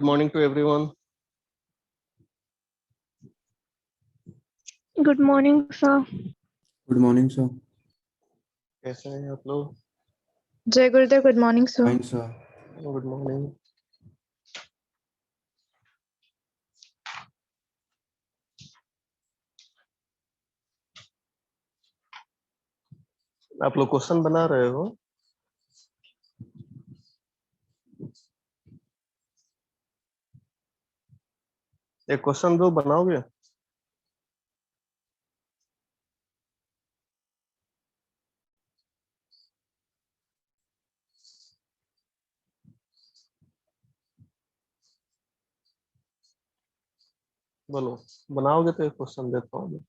morning to everyone. Good morning, sir. Good morning, sir. कैसे हैं आप लोग? Jai Gurudev, good morning, sir. Fine, sir. Good morning. आप लोग क्वेश्चन बना रहे हो? एक क्वेश्चन दो, बनाओगे? बोलो, बनाओगे तो एक क्वेश्चन देता हूँ।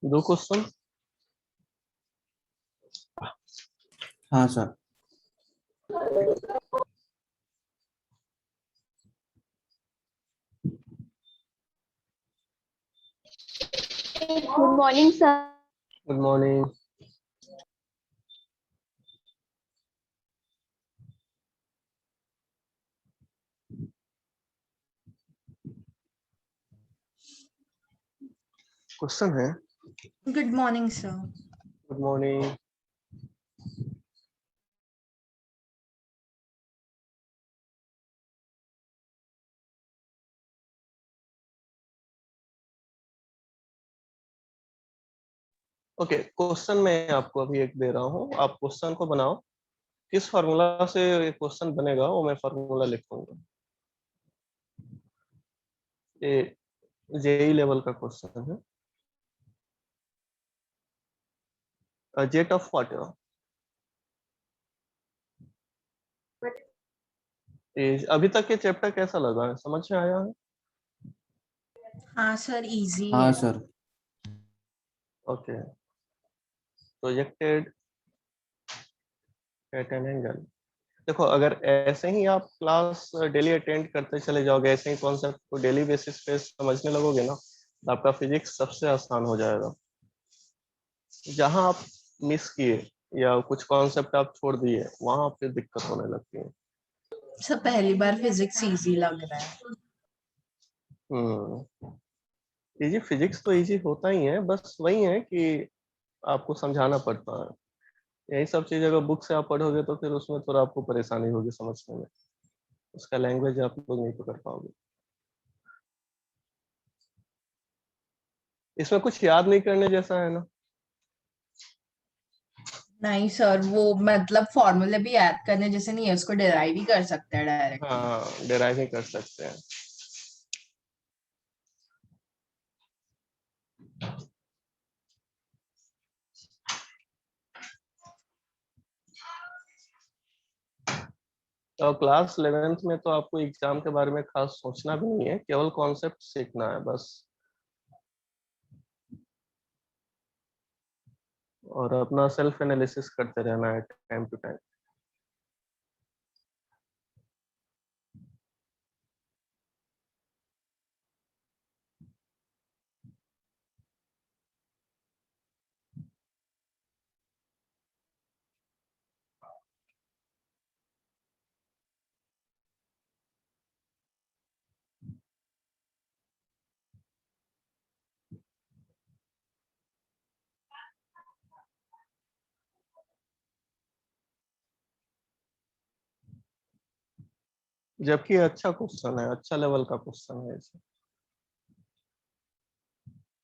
दो क्वेश्चन? हाँ, sir. Good morning, sir. Good morning. Question है. Good morning, sir. Good morning. Okay, question मैं आपको अभी एक दे रहा हूँ. आप क्वेश्चन को बनाओ. किस फार्मूला से ये क्वेश्चन बनेगा वो मैं फार्मूला लिखूंगा. ये जेई लेवल का क्वेश्चन है. Jet of what? अभी तक ये चैप्टर कैसा लगा है? समझ में आया है? हाँ sir, easy हाँ, है. sir. Okay. Projected at an angle. देखो, अगर ऐसे ही आप क्लास डेली अटेंड करते चले जाओगे, ऐसे ही कॉन्सेप्ट को डेली बेसिस पे समझने लगोगे ना, तो आपका फिजिक्स सबसे आसान हो जाएगा. जहां आप मिस किए या कुछ कॉन्सेप्ट आप छोड़ दिए, वहां फिर दिक्कत होने लगती है. सर पहली बार फिजिक्स easy लग रहा है. इजी फिजिक्स तो इजी होता ही है, बस वही है कि आपको समझाना पड़ता है. यही सब चीज अगर बुक से आप पढ़ोगे तो फिर उसमें थोड़ा आपको परेशानी होगी समझने में. उसका लैंग्वेज आप लोग नहीं पकड़ पाओगे. इसमें कुछ याद नहीं करने जैसा है ना. नहीं सर, वो मतलब फॉर्मूले भी याद करने जैसे नहीं है, उसको डिराइव ही कर सकते हैं डायरेक्ट. हाँ, डिराइव ही कर सकते हैं. और क्लास 11th में तो आपको एग्जाम के बारे में खास सोचना भी नहीं है, केवल कॉन्सेप्ट सीखना है बस. और अपना सेल्फ एनालिसिस करते रहना है टाइम टू टाइम. जबकि ये अच्छा क्वेश्चन है, अच्छा लेवल का क्वेश्चन है इसे.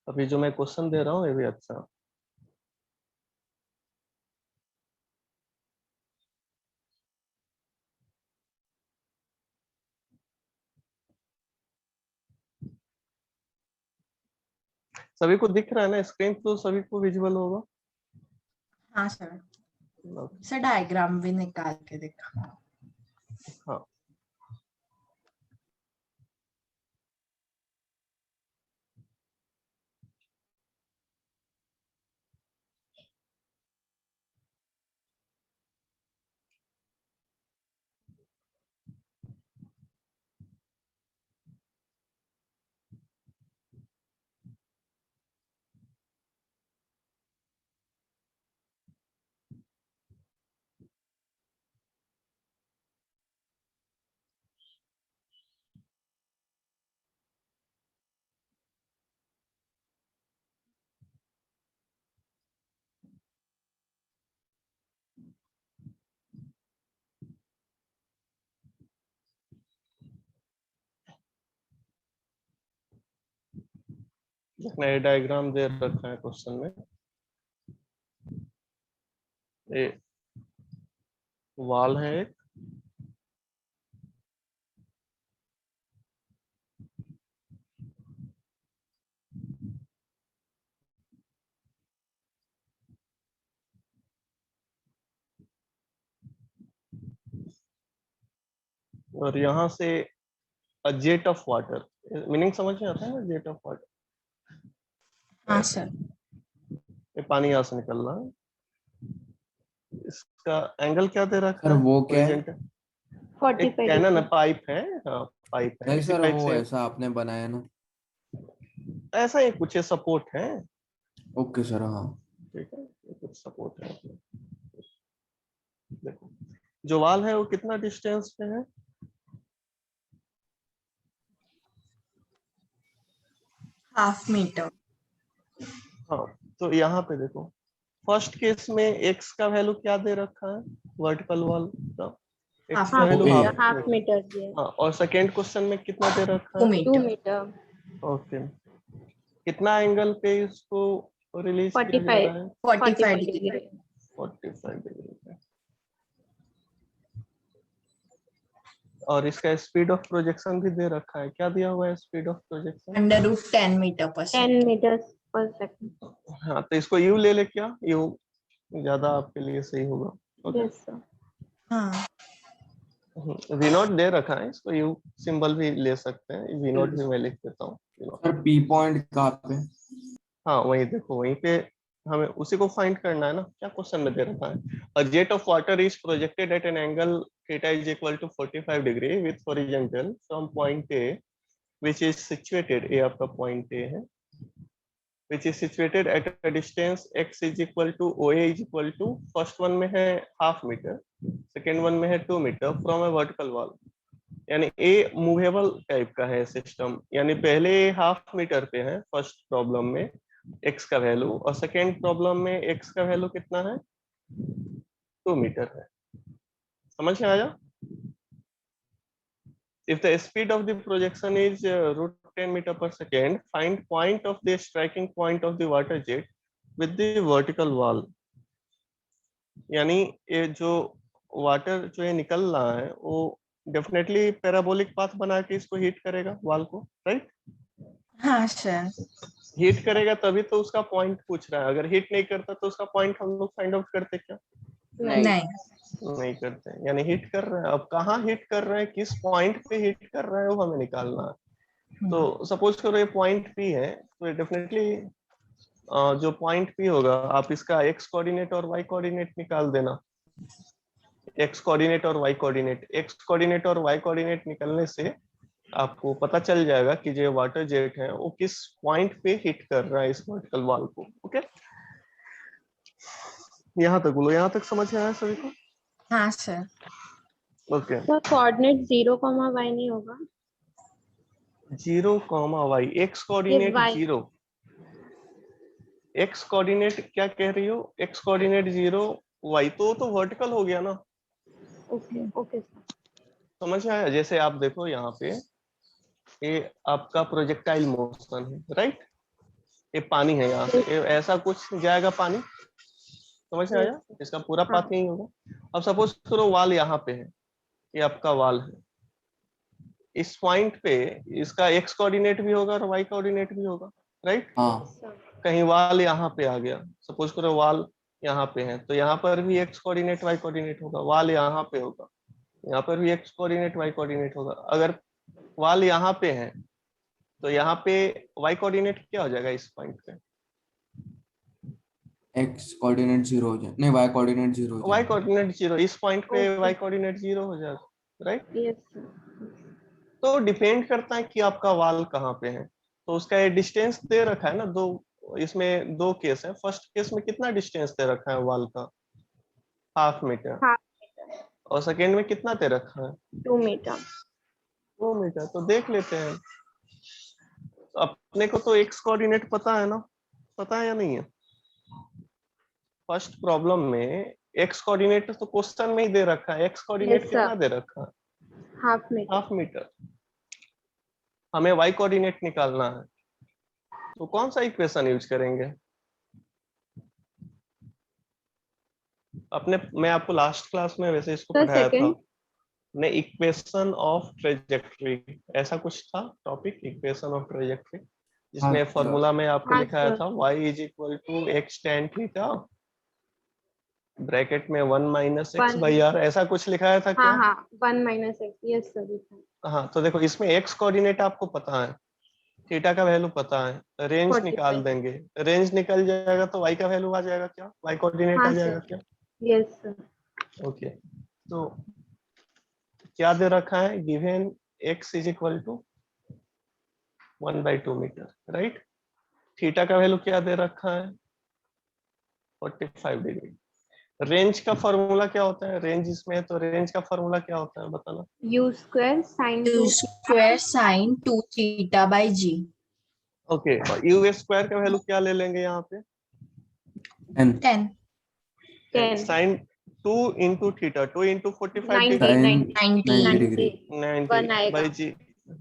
अभी जो मैं क्वेश्चन दे रहा हूँ ये भी अच्छा है. सभी को दिख रहा है ना स्क्रीन? तो सभी को विजुअल होगा. हाँ सर. सर डायग्राम भी निकाल के देखा. हाँ. देखना ये डायग्राम दे रखा है क्वेश्चन में, ये वॉल है एक, और यहाँ से जेट ऑफ वाटर, मीनिंग समझ में आता है ना, जेट ऑफ वाटर, हाँ सर। ये पानी यहाँ से निकल रहा है, इसका एंगल क्या दे रखा सर है, वो क्या है? होरिजेंटल, एक 45 कैनन degree. पाइप है, हाँ पाइप है, नहीं इसी सर, पाइप वो से ऐसा आपने बनाया ना। ऐसा ही कुछ सपोर्ट है, ओके सर, हाँ। ठीक है, ये कुछ सपोर्ट है। देखो जो वाल है वो कितना डिस्टेंस पे है, हाफ मीटर। हाँ तो यहाँ पे देखो फर्स्ट केस में x का वैल्यू क्या दे रखा है, वर्टिकल वॉल का x हाफ का value meter, half Half meter, meter दिया. हाँ, और सेकेंड क्वेश्चन में कितना दे रखा 2 है, 2 मीटर। meter. ओके, कितना एंगल पे इसको रिलीज किया जा 45 रहा है, 45 डिग्री। degree. 45 डिग्री पे, और इसका स्पीड ऑफ प्रोजेक्शन भी दे रखा है, क्या दिया हुआ है स्पीड ऑफ प्रोजेक्शन, √10 मीटर पर 10 सेकंड। meters per second. हाँ तो इसको u ले ले, क्या u ज्यादा आपके लिए सही होगा, ओके, Yes, sir. हाँ वी नॉट दे रखा है, इसको u सिंबल भी ले सकते हैं, वी नॉट भी मैं लिख देता हूँ, सर पी पॉइंट कहाँ पे? हाँ वही देखो, वहीं पे हमें उसी को फाइंड करना है ना, क्या क्वेश्चन में दे रखा है, a jet of water is projected at an angle theta is equal to 45 degree with horizontal from point A which is situated, A आपका पॉइंट ए है, which is situated at a distance x is equal to OA is equal to, first one में है half meter, second one में है 2 meter from a vertical wall, यानी a movable type का है system, यानी पहले हाफ मीटर पे है फर्स्ट प्रॉब्लम में x का वैल्यू, और सेकेंड प्रॉब्लम में x का वैल्यू कितना है, 2 मीटर है, समझ में आया। If the speed of the projection is √10 meter per second, find point of the striking point of the water jet with the vertical wall. यानी ये जो वाटर जो ये निकल रहा है वो डेफिनेटली पैराबोलिक पाथ बना के इसको हिट करेगा वॉल को, राइट, हाँ सर। हिट करेगा तभी तो उसका पॉइंट पूछ रहा है, अगर हिट नहीं करता तो उसका पॉइंट हम लोग फाइंड आउट करते क्या, नहीं। नहीं करते, यानी हिट कर रहे हैं, अब कहाँ हिट कर रहे हैं, किस पॉइंट पे हिट कर रहे हैं वो हमें निकालना है। तो सपोज करो ये पॉइंट पी है, तो डेफिनेटली जो पॉइंट पी होगा आप इसका एक्स कोऑर्डिनेट और वाई कोऑर्डिनेट निकाल देना, एक्स कोऑर्डिनेट और वाई कोऑर्डिनेट, एक्स कोऑर्डिनेट और वाई कोऑर्डिनेट निकलने से आपको पता चल जाएगा कि जो वाटर जेट है वो किस पॉइंट पे हिट कर रहा है इस वर्टिकल वॉल को, ओके, यहाँ तक बोलो, यहाँ तक समझ में आया सभी को, हाँ sir. Okay. Sir, coordinate 0, y नहीं होगा. 0, y, x coordinate Y. 0, x coordinate क्या कह रही हो, एक्स कोऑर्डिनेट 0, y तो वर्टिकल हो गया ना, Okay, okay, sir. समझ में आया। जैसे आप देखो यहाँ पे ये आपका प्रोजेक्टाइल मोशन है, राइट, ये पानी है, यहाँ से ये ऐसा कुछ जाएगा पानी, समझ में आया, इसका पूरा पाथ नहीं होगा। अब सपोज करो वाल यहाँ पे है, ये आपका वाल है, इस पॉइंट पे इसका एक्स कोऑर्डिनेट भी होगा और वाई कोऑर्डिनेट भी होगा, राइट, हाँ Sir. कहीं वाल यहाँ पे आ गया, सपोज करो वाल यहाँ पे है, तो यहाँ पर भी एक्स कोऑर्डिनेट वाई कोऑर्डिनेट होगा, वाल यहाँ पे होगा, यहाँ पर भी एक्स कोऑर्डिनेट वाई कोऑर्डिनेट होगा, अगर वाल यहाँ पे है तो यहाँ पे वाई कोऑर्डिनेट क्या हो जाएगा इस पॉइंट पे, एक्स कोऑर्डिनेट 0 हो जाए, नहीं वाई कोऑर्डिनेट 0 हो वाई जाए। कोऑर्डिनेट 0, इस पॉइंट पे Okay. वाई कोऑर्डिनेट 0 हो जाएगा, राइट। Yes, sir. तो डिपेंड करता है कि आपका वाल कहाँ पे है, तो उसका ये डिस्टेंस दे रखा है ना, दो, इसमें दो केस है, फर्स्ट केस में कितना डिस्टेंस दे रखा है वाल का, हाफ मीटर, Half और सेकेंड में कितना दे रखा है, 2 meter. 2 मीटर। तो देख लेते हैं, अपने को तो एक्स कोऑर्डिनेट पता है ना, पता है या नहीं है, फर्स्ट प्रॉब्लम में एक्स कोऑर्डिनेट तो क्वेश्चन में ही दे रखा है, एक्स कोऑर्डिनेट Yes, कितना sir. दे रखा है, Half meter. हाफ मीटर, हमें वाई कोऑर्डिनेट निकालना है, तो कौन सा इक्वेशन यूज करेंगे? मैं आपको लास्ट क्लास में वैसे इसको सर पढ़ाया था, सेकंड ने इक्वेशन ऑफ ट्रेजेक्टरी, ऐसा कुछ था टॉपिक, इक्वेशन ऑफ ट्रेजेक्टरी, जिसमें हाँ, फॉर्मूला में आपको हाँ लिखाया सर था y equal to x tan theta bracket में 1 minus x one by r, ऐसा कुछ लिखाया था हाँ क्या? हाँ 1 माइनस एक्स यस सर हाँ, तो देखो इसमें x कोऑर्डिनेट आपको पता है, थीटा का वैल्यू पता है, रेंज निकाल 45 देंगे, रेंज निकल जाएगा तो y का वैल्यू आ जाएगा क्या, y कोऑर्डिनेट हाँ आ जाएगा सर क्या? यस सर ओके, तो क्या दे रखा है, given x is equal to 1/2 meter, right? Theta का वैल्यू क्या दे रखा है, 45 डिग्री। रेंज का फॉर्मूला क्या होता है, रेंज इसमें है तो रेंज का फॉर्मूला क्या होता है बताना? u square sine 2 2 square sine 2 theta by g. Okay, और यू स्क्वायर का वैल्यू क्या ले लेंगे यहाँ पे? 10 10 sine 2 into theta, 2 into 45 90 degree, sin 90 90 degree 90 1 आएगा बाई जी।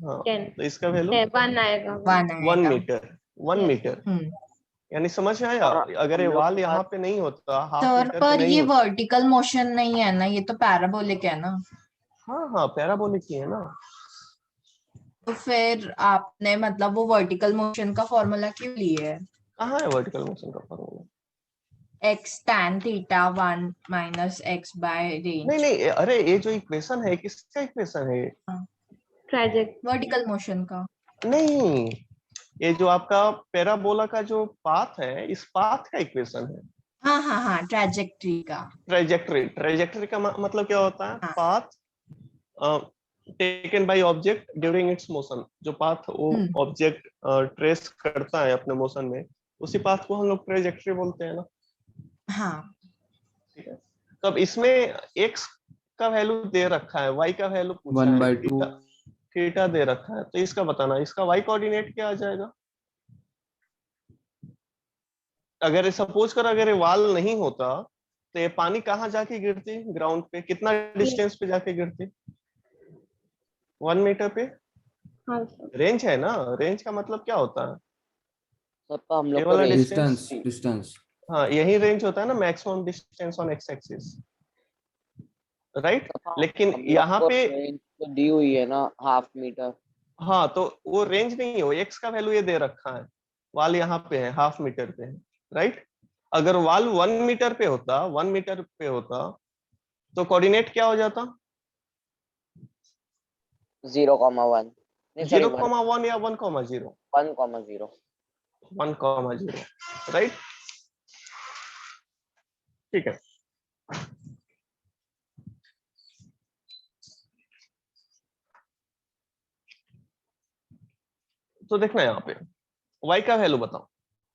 हाँ, 10 तो इसका वैल्यू 1 आएगा 1 1 आएगा। Metre, 1 Yes. मीटर, हम्म यानी समझ में आया? और अगर ये हम लोग वाल के यहाँ पास पे नहीं होता, हाफ सर मीटर पे पर नहीं ये होता। वर्टिकल मोशन नहीं है ना, ये तो पैराबोलिक है ना। हाँ हाँ, पैराबोलिक ही है ना। तो फिर आपने मतलब वो वर्टिकल मोशन का फॉर्मूला क्यों लिए है? कहाँ है वर्टिकल मोशन का formula? x tan theta 1 minus x by नहीं रेंज। नहीं, अरे ये जो इक्वेशन है किसका इक्वेशन है? ट्रेजेक्ट वर्टिकल मोशन का। नहीं, ये जो आपका पैराबोला का जो पाथ है, इस पाथ का इक्वेशन है। हाँ हाँ हाँ ट्रैजेक्टरी का। ट्रेजेक्टरी, ट्रेजेक्टरी का मतलब क्या होता है? हाँ। Path taken by object during its motion, जो पाथ वो ऑब्जेक्ट ट्रेस करता है अपने मोशन में, उसी पाथ को हम लोग ट्रेजेक्टरी बोलते हैं ना। हाँ ठीक है, तो अब इसमें x का वैल्यू दे रखा है, y का वैल्यू पूछा है, 1/2 थीटा दे रखा है, तो इसका बताना, इसका y कोऑर्डिनेट क्या आ जाएगा? अगर सपोज कर अगर ये वाल नहीं होता तो ये पानी कहाँ जाके गिरती, ग्राउंड पे कितना डिस्टेंस पे जाके गिरती? 1 मीटर पे। हाँ सर रेंज है ना, रेंज का मतलब क्या होता है? सबका हम ये लोग को वाला रेंज डिस्टेंस, डिस्टेंस हाँ यही रेंज होता है ना, maximum distance on x axis, right? लेकिन हम लोग यहाँ को पे रेंज तो दी हुई है ना, 1/2 मीटर। हाँ, तो वो रेंज नहीं हो, एक्स का वैल्यू ये दे रखा है, वाल यहाँ पे है, हाफ मीटर पे है, राइट? अगर वाल 1 मीटर पे होता, 1 मीटर पे होता तो कोऑर्डिनेट क्या हो जाता? 0,1 नहीं सॉरी 0,1 या 1,0? 1,0 1,0, राइट? ठीक है, तो देखना यहाँ पे y का वैल्यू बताओ,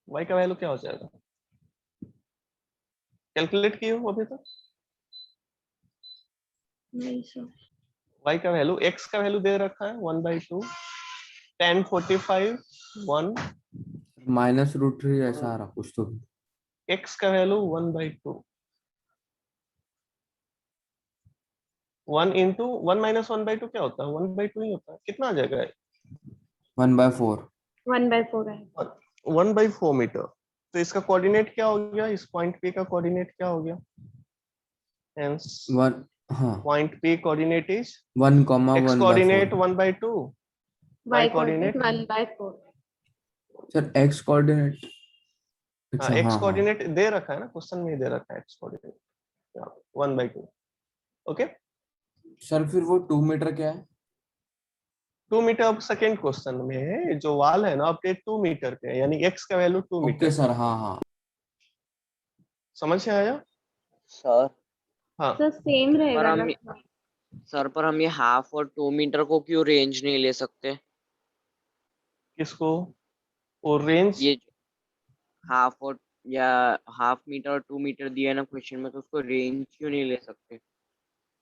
y का वैल्यू क्या हो जाएगा? कैलकुलेट किए हो अभी तक? नहीं सर y का वैल्यू, x का वैल्यू दे रखा है 1/2, tan 45 1, -√3 ऐसा आ रहा कुछ तो। x का वैल्यू 1/2, 1 इंटू 1 माइनस 1/2 क्या होता है? 1/2 ही होता है, कितना आ जाएगा? 1/4 1/4 है 1/4 मीटर। तो इसका कोऑर्डिनेट क्या हो गया, इस पॉइंट पे का कोऑर्डिनेट क्या हो गया? Hence, 1 हाँ point P coordinate is 1, x 1/4 coordinate 1/2, y y coordinate coordinate 1/4 sir x coordinate. अच्छा x हाँ हाँ coordinate दे रखा है ना, क्वेश्चन में ही दे रखा है x coordinate 1/2। ओके, सर फिर वो 2 मीटर क्या है? 2 मीटर अब सेकेंड क्वेश्चन में है, जो वाल है ना आपके 2 मीटर पे है, यानी x का वैल्यू 2 ओके मीटर, सर हाँ हाँ समझ में आया? सर। हाँ, सर सेम रहेगा ना सर पर हम ये 1/2 और 2 मीटर को क्यों रेंज नहीं ले सकते? किसको? और रेंज, ये 1/2 और या 1/2 मीटर और 2 मीटर दिया है ना क्वेश्चन में, तो उसको रेंज क्यों नहीं ले सकते?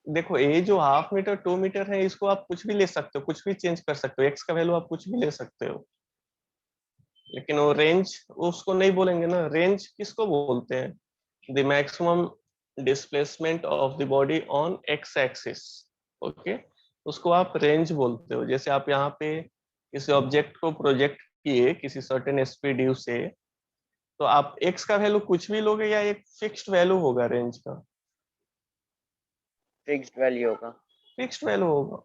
देखो ये जो 1/2 मीटर 2 मीटर है, इसको आप कुछ भी ले सकते हो, कुछ भी चेंज कर सकते हो, x का वैल्यू आप कुछ भी ले सकते हो, लेकिन वो रेंज उसको नहीं बोलेंगे ना। रेंज किसको बोलते हैं? The maximum displacement of the body on x axis, okay, उसको आप रेंज बोलते हो। जैसे आप यहाँ पे किसी ऑब्जेक्ट को प्रोजेक्ट किए किसी सर्टेन स्पीड यू से, तो आप x का वैल्यू कुछ भी लोगे या एक फिक्स्ड वैल्यू होगा रेंज का? फिक्स्ड वैल्यू होगा। फिक्स्ड वैल्यू होगा।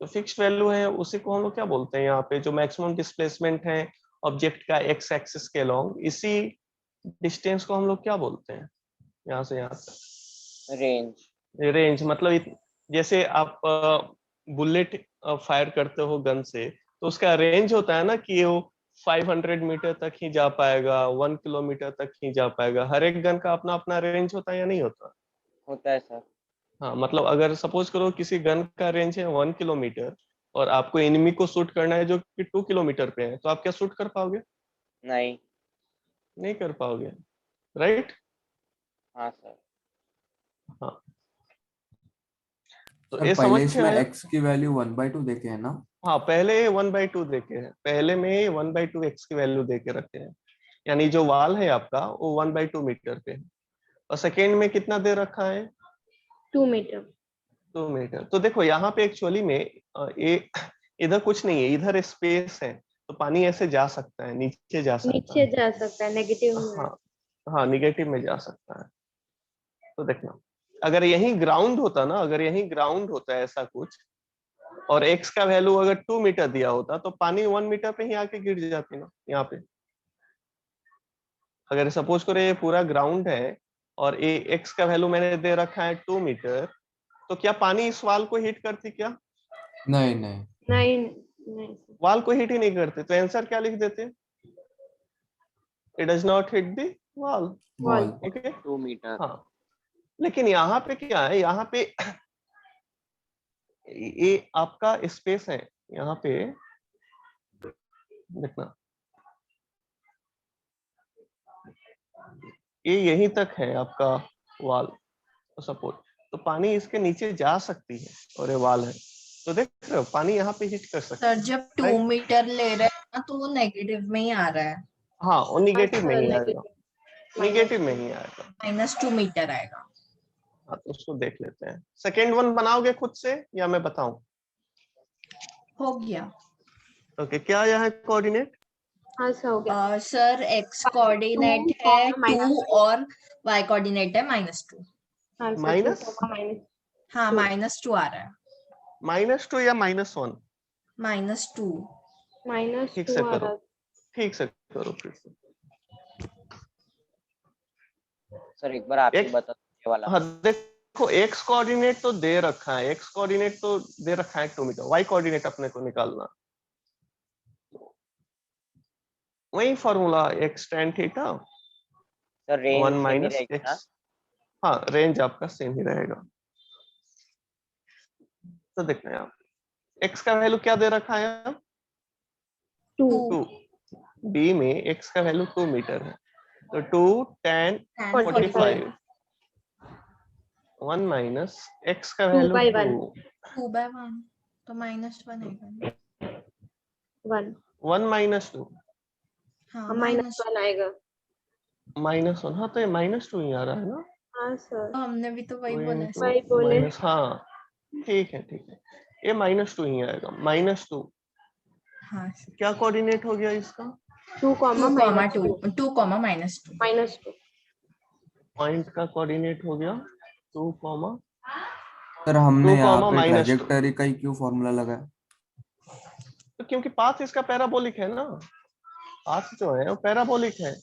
तो फिक्स्ड वैल्यू है, उसी को हम लोग क्या बोलते हैं यहाँ पे, जो मैक्सिमम डिस्प्लेसमेंट है ऑब्जेक्ट का एक्स एक्सिस के अलोंग, इसी डिस्टेंस को हम लोग क्या बोलते हैं यहाँ से यहाँ तक? रेंज। रेंज मतलब जैसे आप बुलेट फायर करते हो गन से, तो उसका रेंज होता है ना कि वो 500 मीटर तक ही जा पाएगा, 1 किलोमीटर तक ही जा पाएगा। हर एक गन का अपना अपना रेंज होता है या नहीं होता? होता है सर। हाँ, मतलब अगर सपोज करो किसी गन का रेंज है 1 किलोमीटर और आपको एनिमी को शूट करना है जो कि 2 किलोमीटर पे है, तो आप क्या शूट कर पाओगे? नहीं। नहीं कर पाओगे, राइट? हाँ सर। हाँ, तो सर ये पहले समझ में इसमें आया? x की वैल्यू 1/2 देखे है ना? हाँ, पहले 1/2 देके है, पहले में 1/2 एक्स की वैल्यू देके रखे हैं, यानी जो वाल है आपका वो 1/2 मीटर पे है। और सेकेंड में कितना दे रखा है? 2 मीटर। 2 मीटर। तो देखो यहाँ पे एक्चुअली में ये इधर कुछ नहीं है, इधर स्पेस है, तो पानी ऐसे जा सकता है, नीचे जा सकता नीचे है। जा सकता है, नेगेटिव में। हाँ हाँ, निगेटिव में जा सकता है। तो देखना, अगर यही ग्राउंड होता ना, अगर यही ग्राउंड होता है ऐसा कुछ, और एक्स का वैल्यू अगर 2 मीटर दिया होता, तो पानी 1 मीटर पे ही आके गिर जाती ना यहाँ पे। अगर सपोज करो ये पूरा ग्राउंड है और ये एक्स का वैल्यू मैंने दे रखा है 2 मीटर, तो क्या पानी इस वाल को हिट करती क्या? नहीं नहीं। नहीं नहीं sir। वाल को हिट ही नहीं करते, तो आंसर क्या लिख देते? It does not hit the wall. Wall. Okay, 2 meter. हाँ। लेकिन यहाँ पे क्या है, यहाँ पे ये आपका स्पेस है, यहाँ पे देखना, ये यहीं तक है आपका वाल सपोर्ट, तो पानी इसके नीचे जा सकती है और ये वाल है, तो देख रहे हो पानी यहाँ पे हिट कर सकता सर है। जब 2 राइट? मीटर ले रहे हैं ना तो वो नेगेटिव में ही आ रहा है। हाँ, वो निगेटिव में ही आएगा, नेगेटिव निगेटिव में ही आएगा। -2 मीटर आएगा। हाँ, तो उसको देख लेते हैं। सेकेंड वन बनाओगे खुद से या मैं बताऊं? हो गया। ओके, क्या आया है कोऑर्डिनेट? हाँ सर, हो गया। सर x कोऑर्डिनेट 2 है minus 2 और y कोऑर्डिनेट है -2। हाँ सर, माइनस 2 minus हाँ 2 -2 आ रहा है। -2 या -1? -2। -2 ठीक से आ करो, रहा है। ठीक से करो फिर से। सर एक बार आप ही एक बता दीजिए वाला। हाँ, देखो एक्स कोऑर्डिनेट तो दे रखा है, एक्स कोऑर्डिनेट तो दे रखा है 2 मीटर, वाई कोऑर्डिनेट अपने को निकालना, वही formula x tan theta sir range 1 same ही माइनस रहेगी ना? एक्स। हाँ, रेंज आपका सेम ही रहेगा। तो देखना है आप, एक्स का वैल्यू क्या दे रखा है अब? 2 2। बी में एक्स का वैल्यू 2 मीटर है, तो 2 tan 45, 1 माइनस एक्स का 2 वैल्यू by 1 2/1 तो -1 आएगा। 1 1 माइनस 2 हाँ -1 आएगा। -1। हाँ, तो ये -2 ही आ रहा है ना, हाँ सर, हमने भी तो वही 2 बोला है into सर। वही बोले। माइनस, हाँ ठीक है ठीक है, ये -2 ही आएगा। -2 हाँ क्या कोऑर्डिनेट हो गया इसका? 2, 2,2 -2 2, -2। -2 पॉइंट का कोऑर्डिनेट हो गया 2, सर हमने 2, यहाँ पे -2। ट्रेजेक्टरी का ही क्यों फॉर्मूला लगाया? तो क्योंकि पाथ इसका पैराबोलिक है ना, पाथ जो है वो पैराबोलिक है,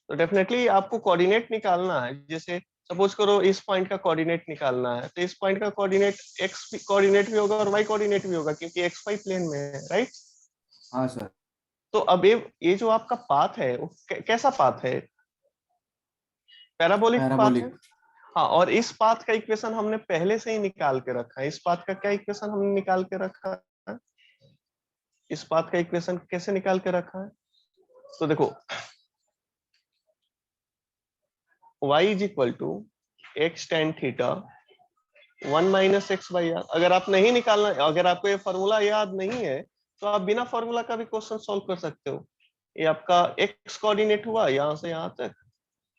तो डेफिनेटली आपको कोऑर्डिनेट निकालना है। जैसे सपोज करो इस पॉइंट का कोऑर्डिनेट निकालना है, तो इस पॉइंट का कोऑर्डिनेट एक्स कोऑर्डिनेट भी होगा और वाई कोऑर्डिनेट भी होगा, क्योंकि एक्स वाई प्लेन में है, राइट? हाँ सर। तो अब ये जो आपका पाथ है वो कैसा पाथ है? पैराबोलिक पाथ है। पैराबोलिक। हाँ, और इस पाथ का इक्वेशन हमने पहले से ही निकाल के रखा है। इस पाथ का क्या इक्वेशन हमने निकाल के रखा है? इस पाथ का इक्वेशन कैसे निकाल के रखा है? तो देखो, y is equal to x tan theta 1 minus x by r. अगर आप नहीं निकालना, अगर आपको ये फॉर्मूला याद नहीं है, तो आप बिना फॉर्मूला का भी क्वेश्चन सॉल्व कर सकते हो। ये आपका एक्स कोऑर्डिनेट हुआ यहाँ से यहाँ तक,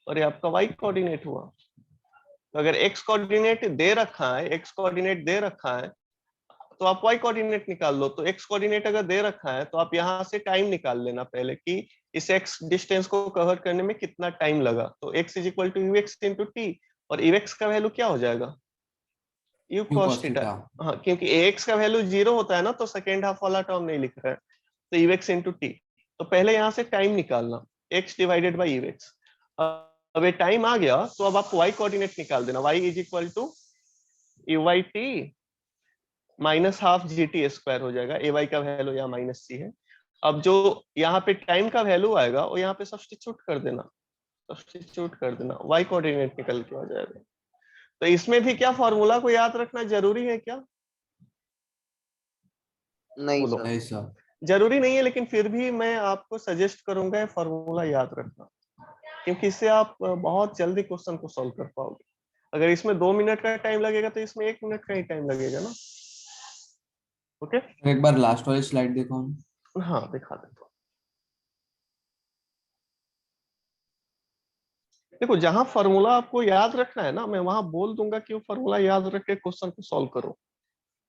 और ये आपका वाई कोऑर्डिनेट हुआ। तो अगर एक्स कोऑर्डिनेट दे रखा है, एक्स कोऑर्डिनेट दे रखा है, तो आप y कोऑर्डिनेट निकाल लो। तो x कोऑर्डिनेट अगर दे रखा है तो आप यहाँ से टाइम निकाल लेना पहले कि इस x डिस्टेंस को कवर करने में कितना टाइम लगा। तो x is equal to ux into t, और ux का वैल्यू क्या हो जाएगा, u u cos cos theta. Theta. हाँ, क्योंकि ax का वैल्यू 0 होता है ना, तो सेकेंड हाफ वाला टर्म नहीं लिख रहा है, तो ux इंटू टी। तो पहले यहाँ से टाइम निकालना, x डिवाइडेड बाई ux। अब ये टाइम आ गया तो अब आप y कोऑर्डिनेट निकाल देना, y is equal to ay t minus half g t square हो जाएगा। ए वाई का वैल्यू यहाँ माइनस सी है। अब जो यहाँ पे टाइम का वैल्यू आएगा वो यहाँ पे सब्स्टिट्यूट कर देना, सब्स्टिट्यूट कर देना, वाई कोऑर्डिनेट निकल के आ जाएगा। तो इसमें भी क्या फॉर्मूला को याद रखना जरूरी है क्या? नहीं बोलो। सर। नहीं सर। जरूरी नहीं है, लेकिन फिर भी मैं आपको सजेस्ट करूंगा फॉर्मूला याद रखना, क्योंकि इससे आप बहुत जल्दी क्वेश्चन को सॉल्व कर पाओगे। अगर इसमें 2 मिनट का टाइम लगेगा तो इसमें 1 मिनट का ही टाइम लगेगा ना। ओके, एक बार लास्ट वाली स्लाइड दिखाऊं। हाँ दिखा देता हूँ। देखो, जहां फॉर्मूला आपको याद रखना है ना, मैं वहां बोल दूंगा कि वो फॉर्मूला याद रख के क्वेश्चन को सॉल्व करो।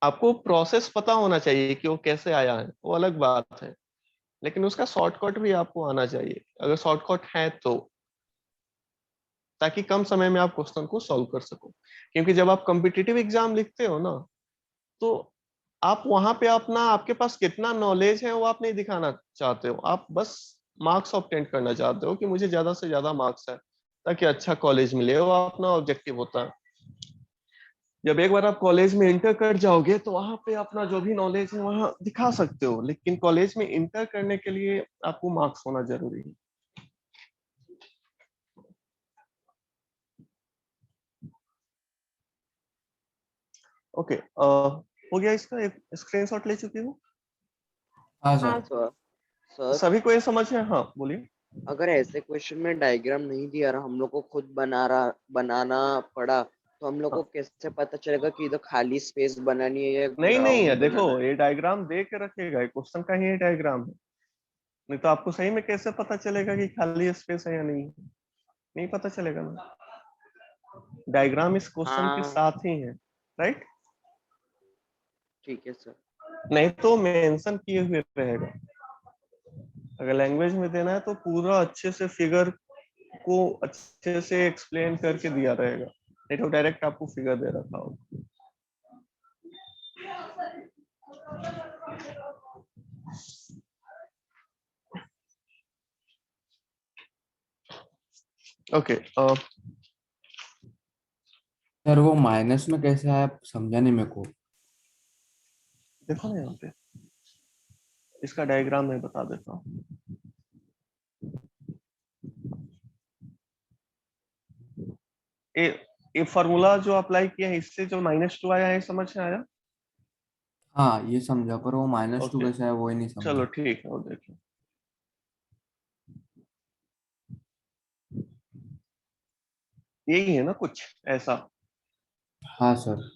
आपको प्रोसेस पता होना चाहिए कि वो कैसे आया है, वो अलग बात है, लेकिन उसका शॉर्टकट भी आपको आना चाहिए, अगर शॉर्टकट है तो, ताकि कम समय में आप क्वेश्चन को सॉल्व कर सको। क्योंकि जब आप कॉम्पिटिटिव एग्जाम लिखते हो ना, तो आप वहां पे अपना, आपके पास कितना नॉलेज है वो आप नहीं दिखाना चाहते हो, आप बस मार्क्स ऑब्टेन करना चाहते हो कि मुझे ज्यादा से ज्यादा मार्क्स है ताकि अच्छा कॉलेज मिले, वो अपना ऑब्जेक्टिव होता है। जब एक बार आप कॉलेज में इंटर कर जाओगे तो वहां पे अपना जो भी नॉलेज है वहां दिखा सकते हो, लेकिन कॉलेज में इंटर करने के लिए आपको मार्क्स होना जरूरी है। ओके, हो गया इसका, एक स्क्रीनशॉट ले चुकी हूँ। हाँ हाँ सर। सर सर सभी को ये समझ है? हाँ बोलिए। अगर ऐसे क्वेश्चन में डायग्राम नहीं दिया रहा, हम लोग को खुद बनाना पड़ा, तो हम लोग को हाँ। कैसे पता चलेगा कि इधर खाली स्पेस बनानी है या नहीं नहीं है, ग्राउंड देखो बनाना है? ये डायग्राम दे के रखेगा, क्वेश्चन का ही ये डायग्राम है, नहीं तो आपको सही में कैसे पता चलेगा कि खाली स्पेस है या नहीं है? नहीं पता चलेगा ना। डायग्राम इस क्वेश्चन के हाँ साथ ही है, राइट? ठीक है सर। नहीं तो मेंशन किए हुए रहेगा। अगर लैंग्वेज में देना है तो पूरा अच्छे से फिगर को अच्छे से एक्सप्लेन करके दिया रहेगा, नहीं तो डायरेक्ट आपको फिगर दे रखा होगा। ओके, सर वो माइनस में कैसे आया समझा नहीं मेरे को। देखो ना यहाँ पे, इसका डायग्राम मैं बता देता हूँ। ये फॉर्मूला जो अप्लाई किया है, इससे जो -2 आया है, समझ में आया? हाँ ये समझा, पर वो -2 ओके, कैसे है वो ही नहीं चलो समझा। ठीक है, वो देखिए। यही है ना कुछ ऐसा? हाँ सर।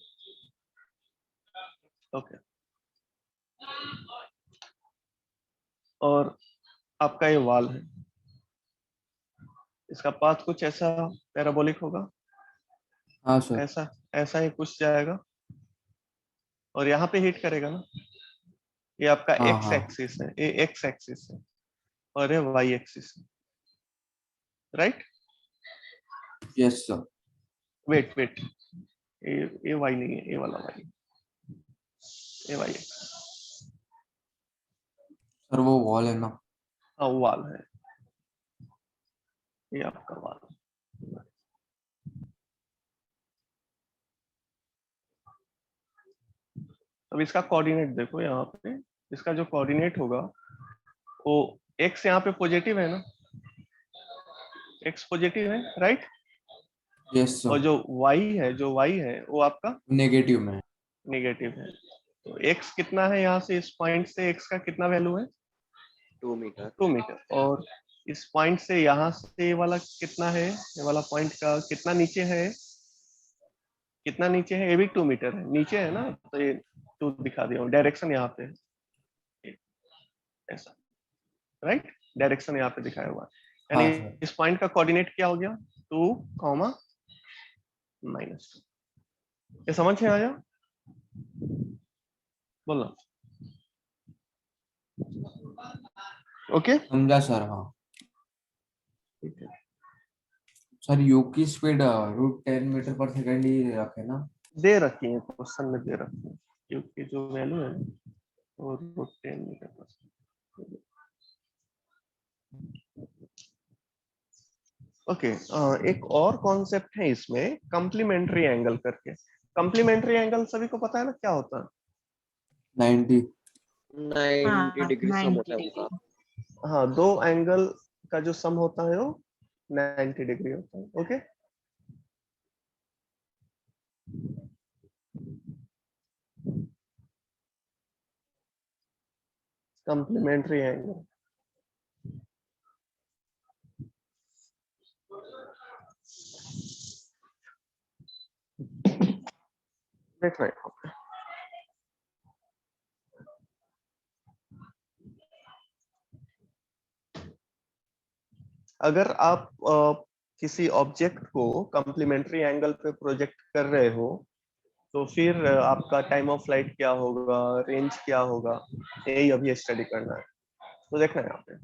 ओके, और आपका ये वाल है, इसका पाथ कुछ ऐसा पैराबोलिक होगा, हाँ सर। ऐसा ऐसा ही कुछ जाएगा, और यहाँ पे हिट करेगा ना। ये आपका हाँ एक्स हाँ। एक्सिस है, ये एक्स एक्सिस है, और ये वाई एक्सिस है, right? Yes sir. Wait wait, ये वाई नहीं है, ये वाला वाई, ये वाई एक्सिस। सर वो वॉल है ना। हाँ वो वाल है, ये आपका वाल है। अब इसका कोऑर्डिनेट देखो यहाँ पे, इसका जो कोऑर्डिनेट होगा वो एक्स यहाँ पे पॉजिटिव है ना, एक्स पॉजिटिव है, राइट? यस और सर। जो वाई है वो आपका नेगेटिव में। नेगेटिव है। तो एक्स कितना है यहाँ से, इस पॉइंट से एक्स का कितना वैल्यू है? 2 मीटर। 2 मीटर। और इस पॉइंट से यहाँ से ये वाला कितना है, ये वाला पॉइंट का कितना नीचे है, कितना नीचे है? ये भी 2 मीटर है, नीचे है ना, तो ये 2 दिखा दिया, डायरेक्शन यहाँ पे है, ऐसा, राइट? डायरेक्शन यहाँ पे दिखाया हुआ है, हाँ यानी सर। इस पॉइंट का कोऑर्डिनेट क्या हो गया? 2, -2। ये समझ में आया? बोलना। ओके समझा सर। हाँ ठीक है, सर, यू की स्पीड √10 मीटर पर सेकेंड ही रखे ना। दे रखी है क्वेश्चन में, दे रखी है क्योंकि जो वैल्यू है वो √10 मीटर पर सेकेंड। ओके, एक और कॉन्सेप्ट है इसमें, कंप्लीमेंट्री एंगल करके। कंप्लीमेंट्री एंगल सभी को पता है ना क्या होता है? 90। 90 डिग्री सम 90 होता है डिग्री। उनका। हाँ, दो एंगल का जो सम होता है वो 90 डिग्री होता है। Okay, complementary angle. देख रहे हैं, अगर आप किसी ऑब्जेक्ट को कंप्लीमेंट्री एंगल पे प्रोजेक्ट कर रहे हो तो फिर आपका टाइम ऑफ फ्लाइट क्या होगा, रेंज क्या होगा, यही अभी स्टडी करना है। तो देखना है यहाँ पे,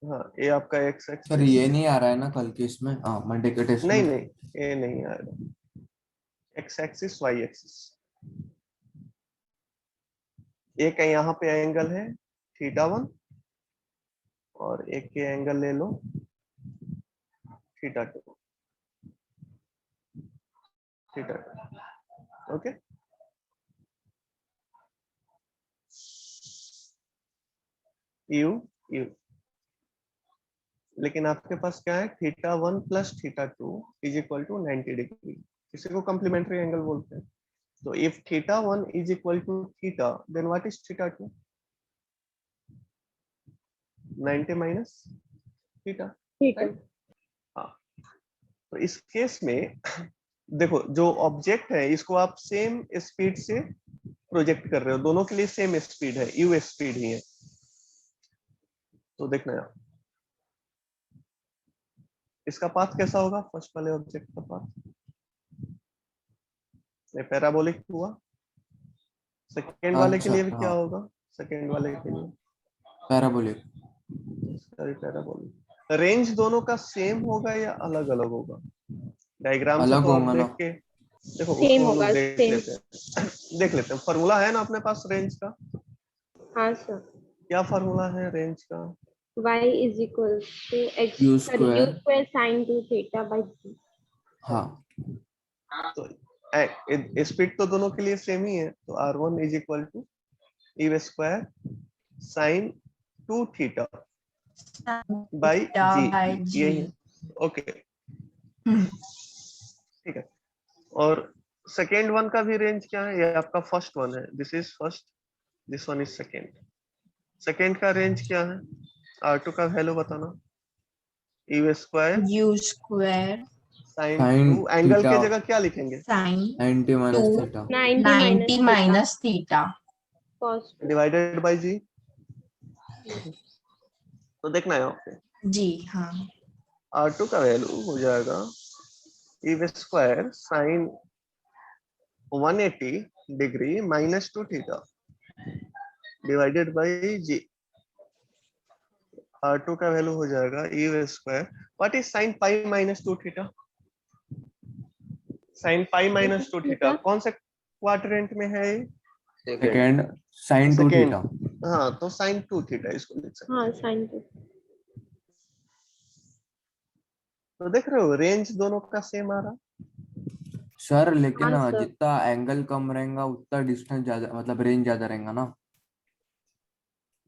हाँ ये आपका एक्स सर एक्सिस। ये नहीं आ रहा है ना कल के इसमें, हाँ मंडे के टेस्ट नहीं में। नहीं, ये नहीं आएगा। एक्स एक्सिस, वाई एक्सिस, एक है यहाँ पे एंगल है θ1 और एक के एंगल ले लो θ2, ओके। यू यू, लेकिन आपके पास क्या है, θ1 plus θ2 is equal to 90 degree, इसी को कम्प्लीमेंट्री एंगल बोलते हैं। तो if θ1 is equal to θ, then what is θ2? 90 minus θ, ठीक है। राइट? हाँ, तो इस केस में देखो, जो ऑब्जेक्ट है इसको आप सेम स्पीड से प्रोजेक्ट कर रहे हो, दोनों के लिए सेम स्पीड है, यू स्पीड ही है। तो देखना यार इसका पाथ कैसा होगा, फर्स्ट वाले ऑब्जेक्ट का पाथ पैराबोलिक हुआ, सेकेंड वाले के अच्छा लिए भी क्या हाँ, होगा, सेकेंड वाले के लिए पैराबोलिक। इसका भी पैराबोलिक। रेंज दोनों का सेम होगा या अलग अलग होगा? डायग्राम से अलग तो आप होगा ना। देख के देखो, सेम उसको हम होगा, लोग देख सेम। लेते हैं देख लेते हैं। फॉर्मूला है ना अपने पास रेंज का? हाँ सर। क्या फॉर्मूला है रेंज का? y is equal to x, u sorry, u square. Square sine 2 theta by g। हाँ तो स्पीड तो दोनों के लिए सेम ही है, तो r1 is equal to e square sine 2 theta by g, by यही जी। है। ओके ठीक है। और सेकेंड वन का भी रेंज क्या है, ये आपका फर्स्ट वन है, this is first, this one is second. Second का रेंज क्या है, r2 का वैल्यू बताना, e square u square sine sine 2, angle theta के जगह क्या लिखेंगे, sine 90 minus 2 theta 90 90 minus theta cos 2। Divided by g. तो देखना है आपको, जी। हाँ r2 का वैल्यू हो जाएगा e square sine 180 degree minus 2 theta divided by g. r2 का वैल्यू हो जाएगा e square, what is sine pi minus 2 theta, sine pi minus 2 theta कौन से क्वाड्रेंट में है ये, सेकेंड साइन 2 सेकेंड। थीटा। हाँ, तो साइन 2 थीटा इसको लिख सकते हैं। हाँ साइन 2। तो देख रहे हो रेंज दोनों का सेम आ रहा। सर लेकिन हाँ सर। जितना एंगल कम रहेगा उतना डिस्टेंस ज्यादा, मतलब रेंज ज्यादा रहेगा ना।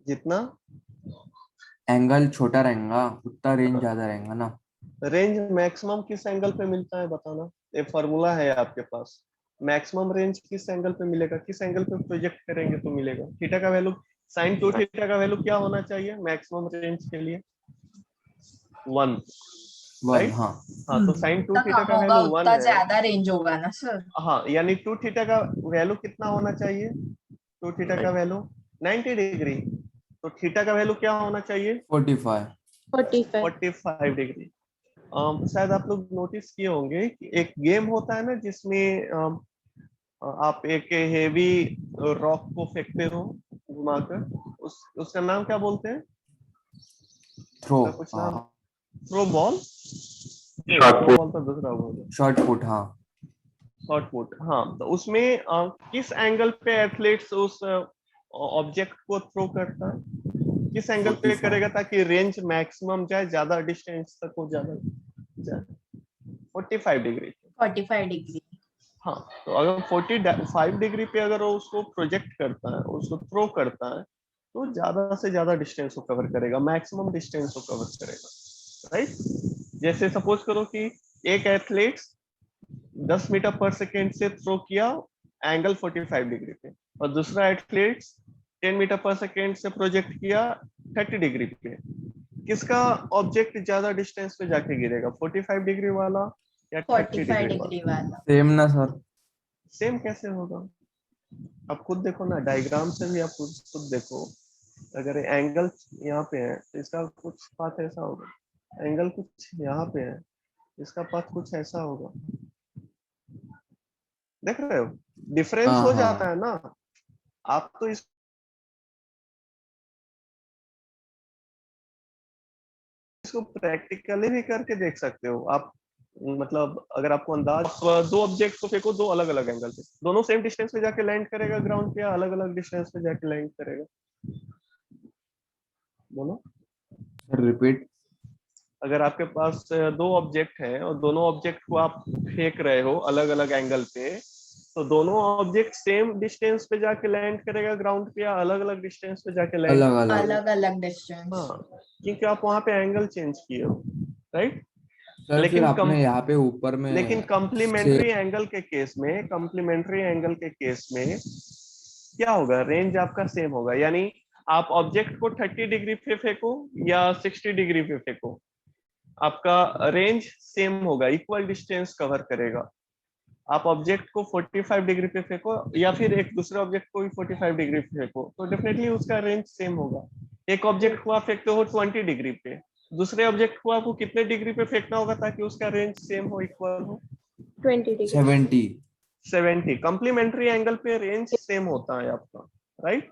जितना एंगल छोटा रहेगा उतना रेंज ज्यादा रहेगा ना। रेंज मैक्सिमम किस एंगल पे मिलता है बताना, ये फॉर्मूला है आपके पास। मैक्सिमम रेंज किस एंगल पे मिलेगा, किस एंगल पे प्रोजेक्ट करेंगे तो मिलेगा, थीटा का वैल्यू, साइन 2 थीटा का वैल्यू क्या होना चाहिए मैक्सिमम रेंज के लिए, 1, वन राइट? हाँ। हाँ, तो साइन 2 जितना थीटा कम का होगा वैल्यू 1 उतना है। ज्यादा रेंज होगा ना सर। हाँ, यानी 2 थीटा का वैल्यू कितना होना चाहिए, 2 थीटा का वैल्यू 90 डिग्री, तो थीटा का वैल्यू क्या होना चाहिए, 45। 45. 45 डिग्री। शायद आप लोग नोटिस किए होंगे कि एक गेम होता है ना जिसमें आप एक हेवी रॉक को फेंकते हो घुमाकर, उसका नाम क्या बोलते हैं? थ्रो, उसका कुछ नाम, throw ball, shot throw put. Ball तो दूसरा बोल, शॉर्ट पुट, हाँ। Shot put. हाँ, तो उसमें किस एंगल पे एथलीट्स उस ऑब्जेक्ट को थ्रो करता है, किस एंगल पे 45। करेगा ताकि रेंज मैक्सिमम जाए, ज्यादा डिस्टेंस तक हो, ज्यादा जाए? 45 डिग्री। 45 डिग्री। हाँ, तो अगर 45 डिग्री पे अगर वो उसको प्रोजेक्ट करता है, उसको थ्रो करता है, तो ज्यादा से ज्यादा डिस्टेंस को कवर करेगा, मैक्सिमम डिस्टेंस को कवर करेगा, राइट? जैसे सपोज करो कि एक एथलीट 10 मीटर पर सेकेंड से थ्रो किया एंगल 45 डिग्री पे, और दूसरा एथलीट 10 मीटर पर सेकेंड से प्रोजेक्ट किया 30 डिग्री पे। किसका ऑब्जेक्ट ज्यादा डिस्टेंस पे जाके गिरेगा, 45 डिग्री वाला या 30 45 डिग्री डिग्री वाला? वाला। सेम ना सर? सेम कैसे होगा? आप खुद देखो ना, डायग्राम से भी आप खुद देखो। अगर एंगल यहाँ पे है तो इसका कुछ पाथ ऐसा होगा, एंगल कुछ यहाँ पे है, इसका पाथ कुछ ऐसा होगा। देख रहे हो, डिफरेंस हाँ हो जाता हाँ। है ना। आप तो इसको प्रैक्टिकली भी करके देख सकते हो आप। मतलब अगर आपको अंदाज, दो ऑब्जेक्ट को फेंको दो अलग अलग एंगल से, दोनों सेम डिस्टेंस पे जाके लैंड करेगा ग्राउंड पे, या अलग अलग डिस्टेंस पे जाके लैंड करेगा? बोलो। Sir repeat. अगर आपके पास दो ऑब्जेक्ट हैं और दोनों ऑब्जेक्ट को आप फेंक रहे हो अलग अलग एंगल पे, तो दोनों ऑब्जेक्ट सेम डिस्टेंस पे जाके लैंड करेगा ग्राउंड पे, या अलग अलग डिस्टेंस पे जाके लैंड अलग अलग। करेगा? अलग अलग डिस्टेंस। हाँ, क्योंकि आप वहां पे एंगल चेंज किए हो, राइट? सर फिर लेकिन आपने यहाँ पे ऊपर लेकिन में से कॉम्प्लीमेंट्री एंगल के केस में, कॉम्प्लीमेंट्री एंगल के केस में क्या होगा, रेंज आपका सेम होगा। यानी आप ऑब्जेक्ट को 30 डिग्री पे फेंको या 60 डिग्री पे फेंको, आपका रेंज सेम होगा, इक्वल डिस्टेंस कवर करेगा। आप ऑब्जेक्ट को 45 डिग्री पे फेंको या फिर एक दूसरे ऑब्जेक्ट को भी 45 डिग्री पे फेंको, तो डेफिनेटली उसका रेंज सेम होगा। एक ऑब्जेक्ट को आप फेंकते हो 20 डिग्री पे, दूसरे ऑब्जेक्ट को आपको कितने डिग्री पे फेंकना होगा ताकि उसका रेंज सेम हो, इक्वल हो? 20 degree. 70। 70। कॉम्प्लीमेंट्री एंगल पे रेंज सेम होता है आपका, राइट?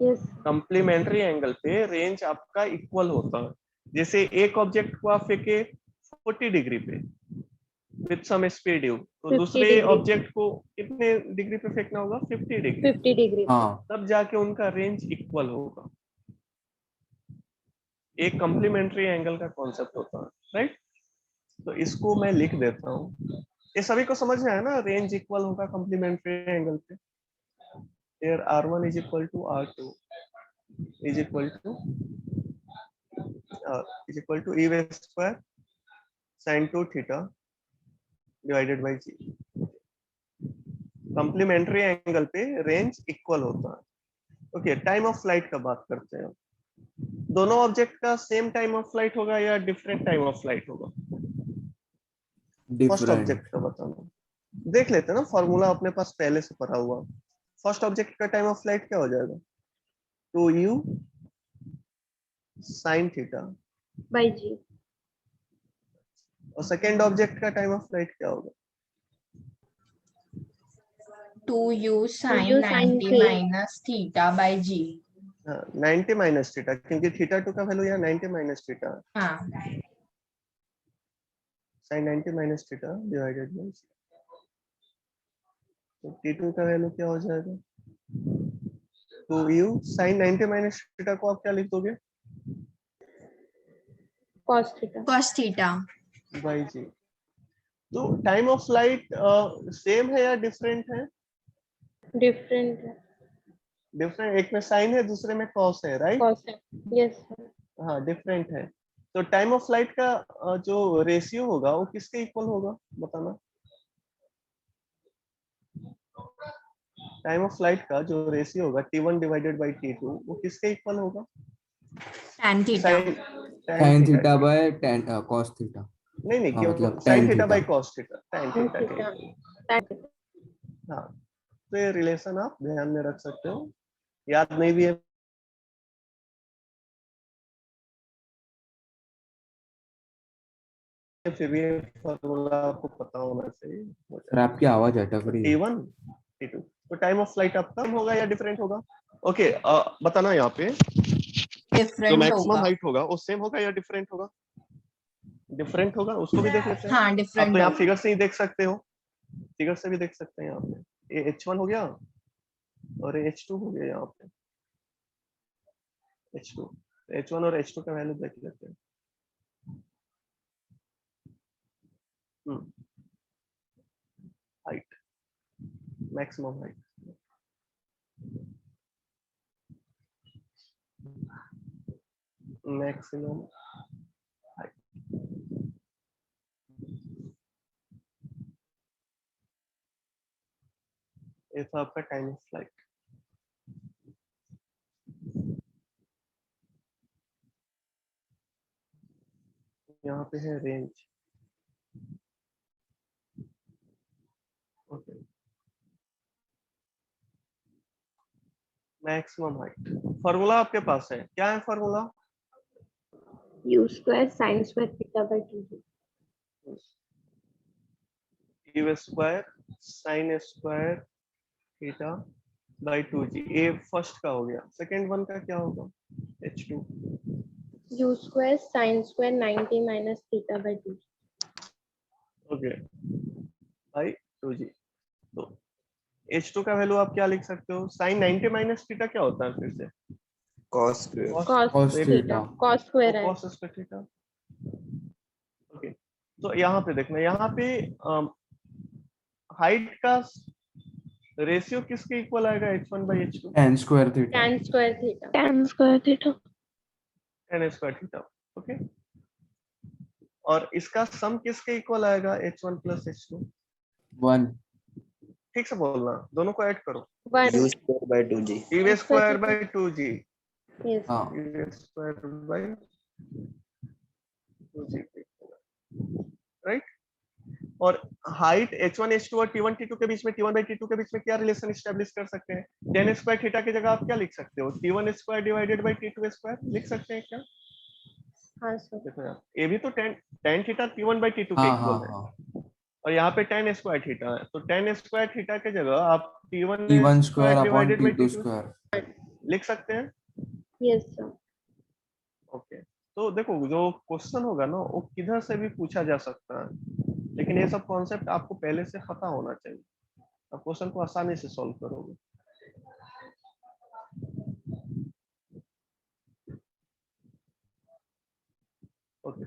Yes. कॉम्प्लीमेंट्री एंगल पे रेंज आपका इक्वल होता है। जैसे एक ऑब्जेक्ट को आप फेंके 40 डिग्री पे विथ सम स्पीड यू, तो 50 दूसरे degree. ऑब्जेक्ट को कितने डिग्री पे फेंकना होगा, 50 डिग्री, 50 degree. हाँ तब जाके उनका रेंज इक्वल होगा। एक कॉम्प्लीमेंट्री एंगल का कॉन्सेप्ट होता है, राइट? तो इसको मैं लिख देता हूँ, ये सभी को समझ में आया ना, रेंज इक्वल होगा कॉम्प्लीमेंट्री एंगल पे। here r1 is equal to r2 is equal to e square sin 2 theta divided by g। Complementary angle पे रेंज इक्वल होता है। ओके, टाइम ऑफ फ्लाइट का बात करते हैं। दोनों ऑब्जेक्ट का सेम टाइम ऑफ फ्लाइट होगा या डिफरेंट टाइम ऑफ फ्लाइट होगा? First object different. का बताना, देख लेते हैं ना, फॉर्मूला अपने पास पहले से पढ़ा हुआ। फर्स्ट ऑब्जेक्ट का टाइम ऑफ फ्लाइट क्या हो जाएगा, 2u sin theta, By G. और सेकेंड ऑब्जेक्ट का टाइम ऑफ फ्लाइट क्या होगा? 2u sin 2u sin 90 theta. minus theta by g। 90 minus theta, क्योंकि थीटा 2 का वैल्यू यहाँ 90 माइनस थीटा, हाँ। sin 90 minus theta divided bye, तो t2 का वैल्यू क्या हो जाएगा, 2u sin 90 माइनस थीटा को आप क्या लिख दोगे, Cos theta. cos theta। By g. तो टाइम ऑफ फ्लाइट सेम है या डिफरेंट है? Different. डिफरेंट, एक में साइन है दूसरे में कॉस है, राइट? Cos. Yes, sir. हाँ, डिफरेंट है। तो टाइम ऑफ फ्लाइट का जो रेशियो होगा वो किसके इक्वल होगा, बताना। टाइम ऑफ फ्लाइट का जो रेशियो होगा t1 डिवाइडेड बाई t2, वो किसके इक्वल होगा? tan theta। Sine, tan theta by tan cos theta. नहीं नहीं, हाँ क्यों, मतलब sine tan theta by theta. Cos theta, tan Tan theta के theta. equal। Tan theta. हाँ, तो ये रिलेशन आप ध्यान में रख सकते हो, याद नहीं भी है फिर भी फॉर्मूला आपको पता होना चाहिए। सर आपकी आवाज अटक रही है। T1 T2 तो टाइम ऑफ फ्लाइट आपका कम होगा या डिफरेंट होगा? ओके बताना यहाँ पे जो डिफरेंट मैक्सिमम होगा। हाइट होगा वो सेम होगा या डिफरेंट होगा? डिफरेंट होगा, उसको भी देख लेते हैं। हाँ आप डिफरेंट तो यहाँ होगा। फिगर से ही देख सकते हो, फिगर से भी देख सकते हैं यहाँ पे। ये H1 हो गया और ये H2 हो गया यहाँ पे। H2 H1 और H2 का वैल्यू देख लेते हैं। Height, maximum height, maximum height, ये था आपका टाइम ऑफ फ्लाइट। यहाँ पे है range. Okay, maximum height formula आपके पास है, क्या है formula? U square sin square theta by 2g. U square sine square theta by 2g। ये फर्स्ट का हो गया, सेकंड वन का क्या होगा? H2 U square sin square 90 minus theta by 2g. Okay by 2g। तो H2 का value आप क्या लिख सकते हो? साइन 90 माइनस थीटा क्या होता है फिर से? cos square Cos Cos theta. theta. Cos square है. cos square theta. ओके, तो यहाँ पे देखना, यहाँ पे हाइट का रेशियो किसके इक्वल आएगा? H1 by H2 tan square theta. Tan square theta. Tan square theta. tan square theta. Okay, और इसका सम किसके इक्वल आएगा? H1 plus H2। 1. ठीक से बोलना, दोनों को ऐड करो। 1. u square by 2g U square by 2g। Yes. हाँ U square by 2g, right. और हाइट H1 H2 और T1 T2 के बीच में, T1 बाई T2 के बीच में क्या रिलेशन एस्टेब्लिश कर सकते हैं? tan स्क्वायर थीटा की जगह आप क्या लिख सकते हो? T1 square divided by T2 square लिख सकते हैं क्या? हाँ सर. देखो यार, ये भी तो tan theta T1 by T2 के हाँ हाँ इक्वल है, हाँ. और यहाँ पे tan स्क्वायर थीटा है, तो tan स्क्वायर थीटा की जगह आप T1 T1 square square upon divided by T2 T2 square. लिख सकते हैं। Yes sir. ओके, तो देखो जो क्वेश्चन होगा ना वो किधर से भी पूछा जा सकता है, लेकिन ये सब कॉन्सेप्ट आपको पहले से पता होना चाहिए, आप क्वेश्चन को आसानी से सॉल्व करोगे। ओके,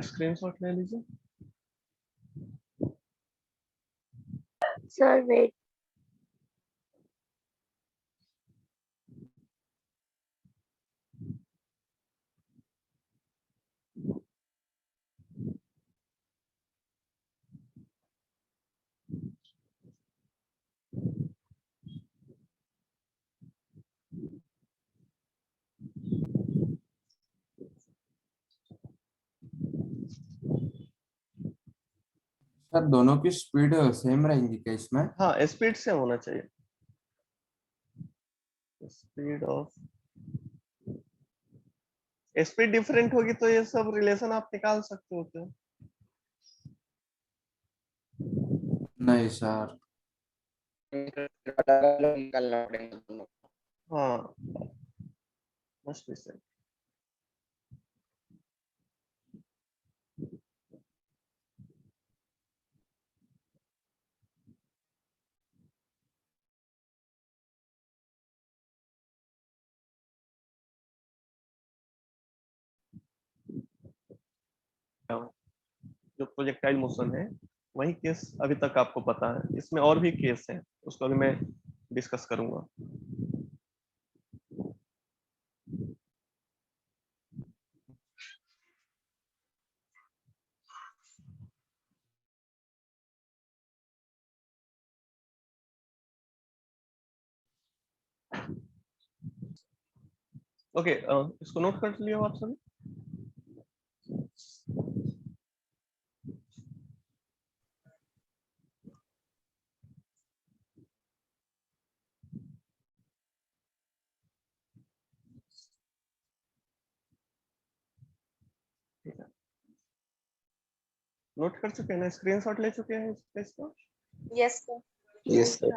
स्क्रीनशॉट ले लीजिए। Sir wait. सर दोनों की स्पीड सेम रहेंगी क्या इसमें? हाँ, स्पीड से होना चाहिए, स्पीड ऑफ, स्पीड डिफरेंट होगी तो ये सब रिलेशन आप निकाल सकते हो क्या? नहीं सर. निकालना पड़ेगा दोनों। हाँ, मस्ट बी सेम। जो प्रोजेक्टाइल मोशन है वही केस अभी तक आपको पता है, इसमें और भी केस हैं, उसको अभी मैं डिस्कस करूंगा। ओके, इसको नोट कर लिया आप सभी। ठीक है, नोट कर चुके हैं ना, स्क्रीनशॉट ले चुके हैं इसका? Yes, sir. Yes, sir.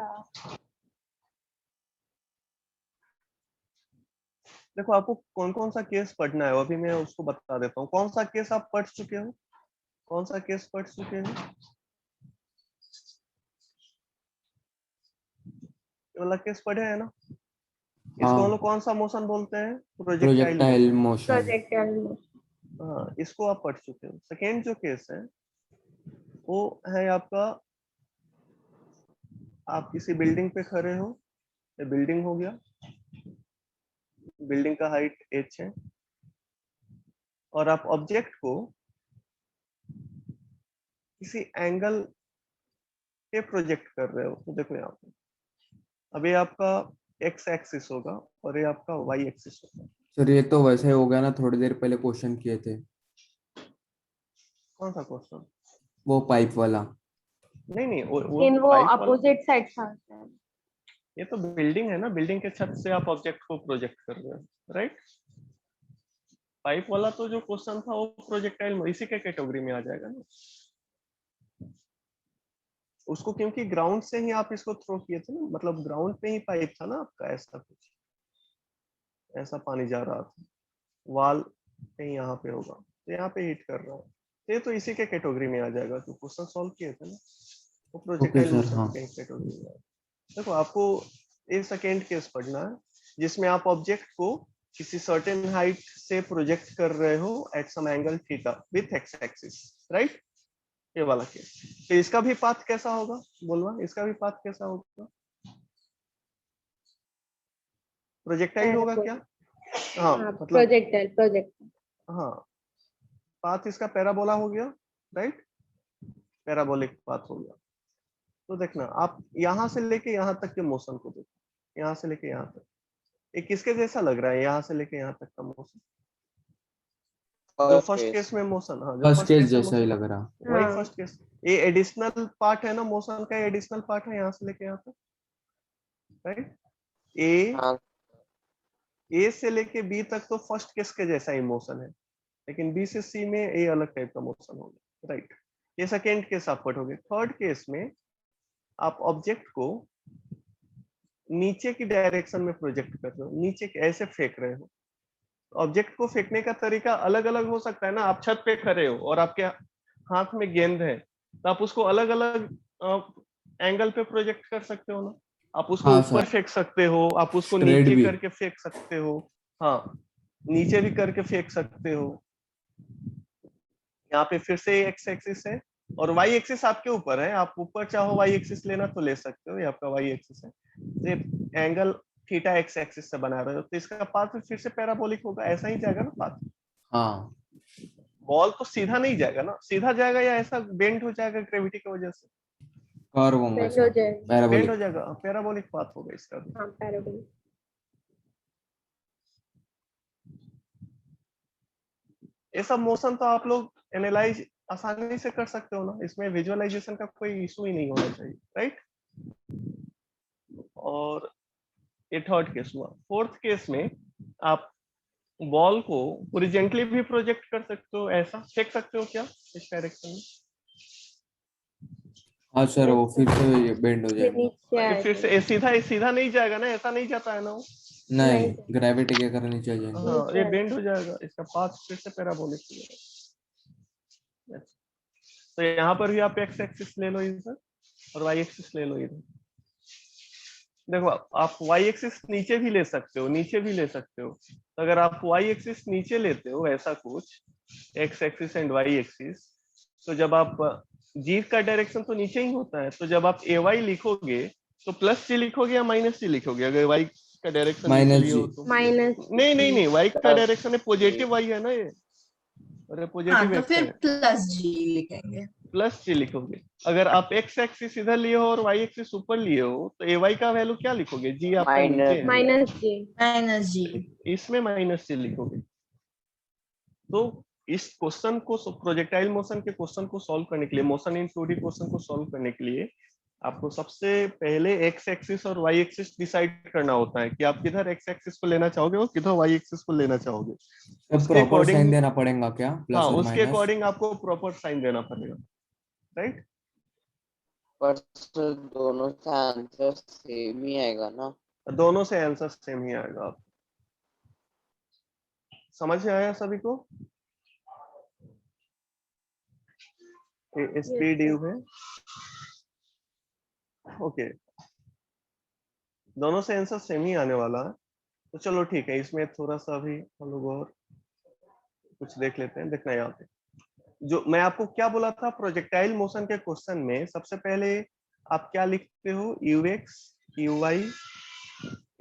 देखो आपको कौन कौन सा केस पढ़ना है अभी मैं उसको बता देता हूँ। कौन सा केस आप पढ़ चुके हो? कौन सा केस पढ़ चुके हो? ये वाला केस पढ़े हैं ना? इसको हम लोग कौन सा मोशन बोलते हैं? Projectile projectile motion. Projectile motion. हाँ, इसको आप पढ़ चुके हो। सेकेंड जो केस है वो है आपका, आप किसी बिल्डिंग पे खड़े हो, ये बिल्डिंग हो गया, बिल्डिंग का हाइट h है और आप ऑब्जेक्ट को किसी एंगल पे प्रोजेक्ट कर रहे हो। तो देखो यहाँ पे अब ये आपका x एक्सिस होगा और ये आपका y एक्सिस होगा। सर ये तो वैसे हो गया ना, थोड़ी देर पहले क्वेश्चन किए थे कौन सा क्वेश्चन? वो पाइप वाला। नहीं वो In वो pipe वाला- opposite side था. ये तो बिल्डिंग है ना, बिल्डिंग के छत से आप ऑब्जेक्ट को प्रोजेक्ट कर रहे हो, राइट? पाइप वाला तो जो क्वेश्चन था वो प्रोजेक्टाइल इसी के कैटेगरी में आ जाएगा ना। उसको क्योंकि ग्राउंड से ही आप इसको थ्रो किए थे ना, मतलब ग्राउंड पे ही पाइप था ना आपका, ऐसा कुछ, ऐसा पानी जा रहा था, वाल कहीं यहाँ पे होगा तो यहाँ पे हिट कर रहा है, तो ये तो इसी के कैटेगरी में आ जाएगा। जो क्वेश्चन सॉल्व किए थे ना वो प्रोजेक्टाइल sir, मोशन हाँ। के कैटेगरी में आएगा। देखो आपको ये सेकेंड केस पढ़ना है जिसमें आप ऑब्जेक्ट को किसी सर्टेन हाइट से प्रोजेक्ट कर रहे हो at some angle theta with x axis, right? ये वाला केस। तो इसका भी पाथ कैसा होगा बोलना, इसका भी पाथ कैसा होगा? प्रोजेक्टाइल होगा क्या? हाँ मतलब Projectile. हाँ, पाथ इसका पैराबोला हो गया, राइट? पैराबोलिक पाथ हो गया। तो देखना आप यहाँ से लेके यहाँ तक के मोशन को देखो, यहाँ से लेके यहाँ तक, ये किसके जैसा लग रहा है? यहाँ से लेके यहाँ तक का मोशन, जो फर्स्ट केस में मोशन, हाँ जो फर्स्ट केस में जैसा ही motion, लग रहा। वही हाँ। First case. ये एडिशनल पार्ट है ना, मोशन का एडिशनल पार्ट है यहाँ से लेके यहाँ तक, राइट? ए से लेके बी तक तो फर्स्ट केस के जैसा ही मोशन है, लेकिन बी से सी में ए अलग टाइप का मोशन होगा, राइट? ये सेकेंड केस आप पढ़ोगे। थर्ड केस में आप ऑब्जेक्ट को नीचे की डायरेक्शन में प्रोजेक्ट कर रहे हो, नीचे के ऐसे फेंक रहे हो। ऑब्जेक्ट को फेंकने का तरीका अलग अलग हो सकता है ना। आप छत पे खड़े हो और आपके हाथ में गेंद है, तो आप उसको अलग अलग एंगल पे प्रोजेक्ट कर सकते हो ना। आप उसको हाँ, ऊपर सर। फेंक सकते हो, आप उसको Straight नीचे भी। करके फेंक सकते हो, हाँ नीचे भी करके फेंक सकते हो। यहाँ पे फिर से एक्स एक्सिस है और वाई एक्सिस आपके ऊपर है, आप ऊपर चाहो वाई एक्सिस लेना तो ले सकते हो, ये आपका वाई एक्सिस है। ये एंगल थीटा एक्स एक्सिस से बना रहे हो, तो इसका पाथ फिर से पैराबोलिक होगा, ऐसा ही जाएगा ना पाथ। हाँ, बॉल तो सीधा नहीं जाएगा ना, सीधा जाएगा या ऐसा बेंड हो जाएगा ग्रेविटी की वजह से, कर्व होगा Bend ऐसा, हो जाएगा। Bend parabolic. हो जाएगा, पैराबोलिक पाथ होगा इसका भी। हाँ, parabolic. ये सब मोशन तो आप लोग एनालाइज आसानी से कर सकते हो ना, इसमें विजुअलाइजेशन का कोई इशू ही नहीं होना चाहिए, राइट? और ये थर्ड केस हुआ। फोर्थ केस में आप बॉल को ओरिजेंटली भी प्रोजेक्ट कर सकते हो, ऐसा फेंक सकते हो क्या इस डायरेक्शन में? हाँ सर, वो फिर से बेंड हो ये जाएगा। नीचे ये आएगा. फिर से ये सीधा नहीं जाएगा ना, ऐसा नहीं जाता है ना वो। नहीं, नहीं। ग्रेविटी के कारण नीचे जाएंगे। हाँ नीचे ये आएगा. बेंड हो जाएगा, इसका पाथ फिर से पैराबोलिक हो जाएगा। तो यहाँ पर भी आप एक्स एक्सिस ले लो इधर और वाई एक्सिस ले लो इधर। देखो आप वाई एक्सिस नीचे भी ले सकते हो, नीचे भी ले सकते हो। तो अगर आप वाई एक्सिस नीचे लेते हो ऐसा कुछ, x axis and y axis, तो जब आप जी का डायरेक्शन तो नीचे ही होता है, तो जब आप ए वाई लिखोगे तो प्लस जी लिखोगे या माइनस जी लिखोगे? अगर वाई का डायरेक्शन नीचे माइनस लिए जी। हो तो माइनस. नहीं वाई का डायरेक्शन है पॉजिटिव वाई है ना ये, अरे हाँ पॉजिटिव तो एक्स फिर है, प्लस जी लिखेंगे। प्लस जी लिखोगे। अगर आप एक्स एक्सिस इधर लिए हो और वाई एक्सिस ऊपर लिए हो तो ए वाई का वैल्यू क्या लिखोगे? जी आपका नीचे है, माइनस जी. माइनस जी। इसमें माइनस जी लिखोगे। तो इस क्वेश्चन को, प्रोजेक्टाइल मोशन के क्वेश्चन को सॉल्व करने के लिए, मोशन इन 2D क्वेश्चन को सॉल्व करने के लिए आपको सबसे पहले एक्स एक्सिस और वाई एक्सिस डिसाइड करना होता है कि आप किधर एक्स एक्सिस को लेना चाहोगे और किधर वाई एक्सिस को लेना चाहोगे। तो उसके प्रॉपर साइन अकॉर्डिंग, देना पड़ेगा क्या, हाँ, प्लस और उसके माइनस? अकॉर्डिंग आपको प्रॉपर साइन देना पड़ेगा, राइट। पर सर दोनों से आंसर सेम ही आएगा ना? दोनों से आंसर सेम ही आएगा। आप समझ में आया सभी को? Speed sir. यू है, ओके। दोनों से आंसर सेम ही आने वाला है, तो चलो ठीक है, इसमें थोड़ा सा भी हम लोग और कुछ देख लेते हैं। देखना यहाँ पे जो मैं आपको क्या बोला था, प्रोजेक्टाइल मोशन के क्वेश्चन में सबसे पहले आप क्या लिखते हो, u x, you Y,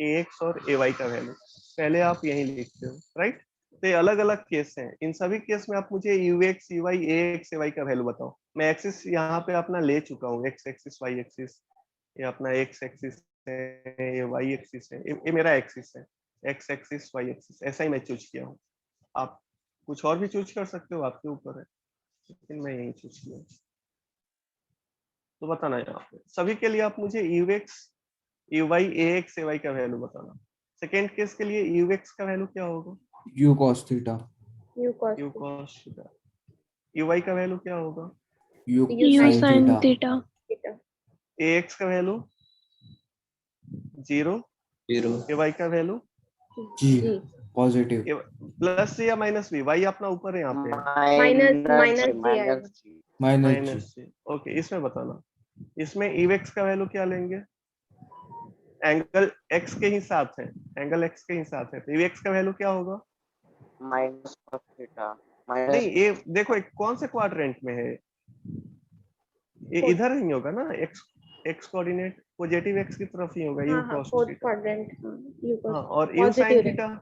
A x और ए वाई का वैल्यू पहले आप यही लिखते हो, राइट। तो ये अलग अलग केस हैं, इन सभी केस में आप मुझे you x, you Y, A x, A Y का वैल्यू बताओ। मैं एक्सिस यहाँ पे अपना ले चुका हूँ, एक्स एक्सिस, वाई एक्सिस, ये अपना एक्स एक्सिस है, ये वाई एक्सिस है, ये मेरा एक्सिस है, एक्स एक्सिस, वाई एक्सिस, ऐसा ही मैं चूज किया हूँ। आप कुछ और भी चूज कर सकते हो, आपके ऊपर है, लेकिन मैं यही चूज किया। तो बताना यहाँ पे सभी के लिए आप मुझे you x, you Y, A x, A Y का वैल्यू बताना। सेकेंड केस के लिए यू एक्स का वैल्यू क्या होगा, U cos theta. U cos U theta. Cos theta. U Y का वैल्यू क्या होगा, U U sine sin theta. theta. Theta. A X का वैल्यू 0, 0 ए वाई का value G G. Positive. Plus या minus B, Y अपना ऊपर है यहाँ पे, Minus G माइनस आएगा. जी। माइनस जी। माइनस सी। ओके, इसमें बताना, इसमें यू एक्स का वैल्यू क्या लेंगे, एंगल एक्स के ही साथ है, एंगल एक्स के ही साथ है, तो यू एक्स का वैल्यू क्या होगा। Minus cos theta. नहीं, माइनस ये देखो एक कौन से क्वाड्रेंट में है, ये Fourth. इधर ही होगा ना, X, X coordinate positive X की तरफ ही होगा, यू हाँ cos fourth theta. quadrant. U cos. हाँ, और U sine Positive theta,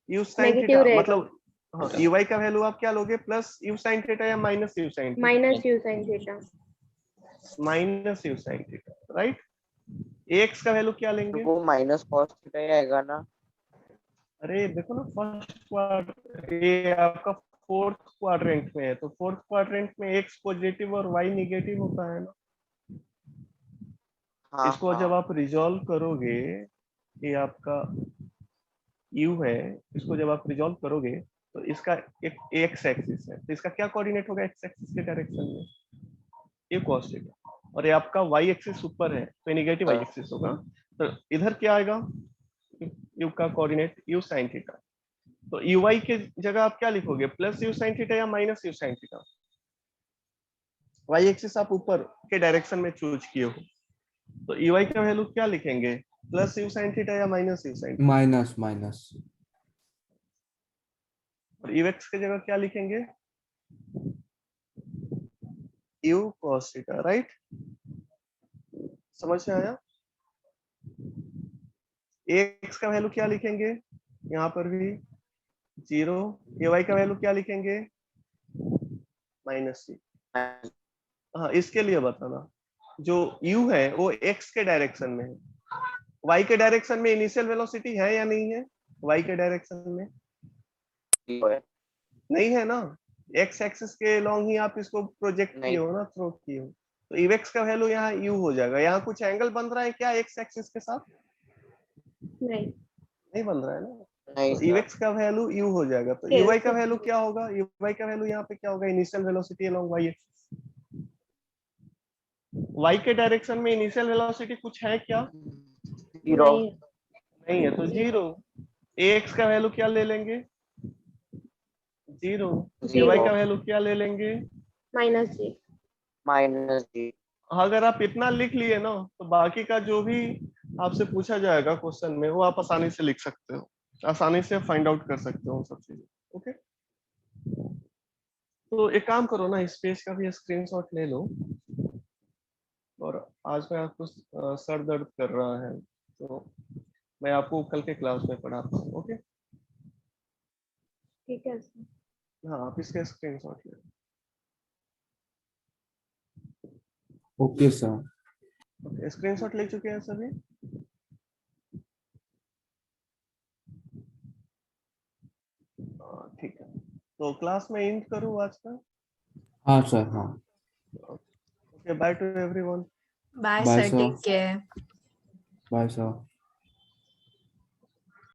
U sine Negative theta रहेगा. मतलब, हाँ, यू वाई का वैल्यू आप क्या लोगे, प्लस यू साइन थीटा या minus U sine theta, Minus U sin theta. Minus U sine theta, right. X का वैल्यू क्या लेंगे, वो माइनस कॉस थीटा ही आएगा ना? अरे देखो ना, फर्स्ट क्वाड्रेंट, ये आपका फोर्थ क्वाड्रेंट में है, तो फोर्थ क्वाड्रेंट में एक्स पॉजिटिव और वाई निगेटिव होता है ना। हाँ इसको जब हाँ। आप रिजॉल्व करोगे, ये आपका यू है, इसको जब आप रिजॉल्व करोगे तो इसका एक एक्स एक्सिस है, तो इसका क्या कोऑर्डिनेट होगा एक्स एक्सिस के डायरेक्शन में, ये cos थीटा, और ये आपका वाई एक्सिस ऊपर है तो नेगेटिव वाई एक्सिस होगा, तो इधर क्या आएगा, यू का कोऑर्डिनेट यू साइन थीटा, तो यू वाई के जगह आप क्या लिखोगे, प्लस यू साइन थीटा या minus U sine theta. Y axis आप ऊपर के डायरेक्शन में चूज किए हो, तो यू वाई का वैल्यू क्या लिखेंगे, प्लस यू साइन थीटा या minus U sine, minus minus. और यू एक्स की जगह क्या लिखेंगे, यू cos थीटा, राइट। समझ में आया। एक्स का वैल्यू क्या लिखेंगे, यहाँ पर भी 0, ए वाई का वैल्यू क्या लिखेंगे, माइनस सी। हाँ, इसके लिए बताना, जो u है वो x के डायरेक्शन में है, y के डायरेक्शन में इनिशियल वेलोसिटी है या नहीं है, y के डायरेक्शन में नहीं है ना, x एक्सिस के लॉन्ग ही आप इसको प्रोजेक्ट किए नहीं हो ना, थ्रो किए हो, तो इवेक्स का वैल्यू यहाँ u हो जाएगा। यहाँ कुछ एंगल बन रहा है क्या x एक्सिस के साथ, नहीं. नहीं बन रहा है ना, नहीं तो सर। इवेक्स का वैल्यू u हो जाएगा, तो Scale uy का से. वैल्यू क्या होगा, uy का वैल्यू यहाँ पे क्या होगा, initial velocity along y axis, y के डायरेक्शन में इनिशियल वेलोसिटी कुछ है क्या, जीरो। नहीं. नहीं है, तो 0। ax का वैल्यू क्या ले लेंगे, 0। ay जीरो का वैल्यू क्या ले लेंगे, Minus G. माइनस जी। अगर आप इतना लिख लिए ना तो बाकी का जो भी आपसे पूछा जाएगा क्वेश्चन में वो आप आसानी से लिख सकते हो, आसानी से फाइंड आउट कर सकते हो सब चीजें। ओके, तो एक काम करो ना, इस पेज का भी स्क्रीनशॉट ले लो, और आज मैं आपको सर दर्द कर रहा है तो मैं आपको कल के क्लास में पढ़ाता हूँ। ओके, ठीक है sir. हाँ, आप इसका स्क्रीनशॉट ले लो। Okay sir. ओके, स्क्रीनशॉट ले चुके हैं सभी, ठीक है, तो क्लास में एंड करूँ आज का। हाँ सर हाँ। Okay, bye to everyone. Bye Bye, sir, sir. Take care. Bye, sir.